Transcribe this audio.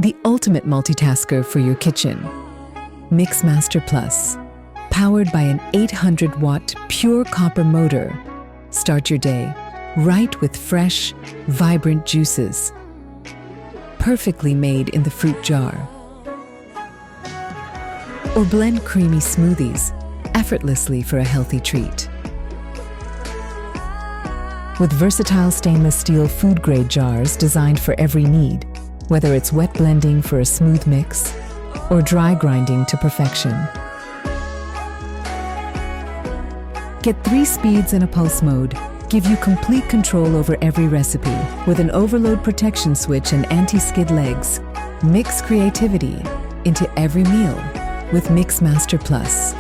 the ultimate multitasker for your kitchen. MixMaster Plus, powered by an 800-watt pure copper motor. Start your day right with fresh, vibrant juices, perfectly made in the fruit jar. Or blend creamy smoothies effortlessly for a healthy treat. With versatile stainless steel food-grade jars designed for every need, whether it's wet blending for a smooth mix or dry grinding to perfection. Get 3 speeds and a pulse mode give you complete control over every recipe with an overload protection switch and anti-skid legs. Mix creativity into every meal with MixMaster Plus.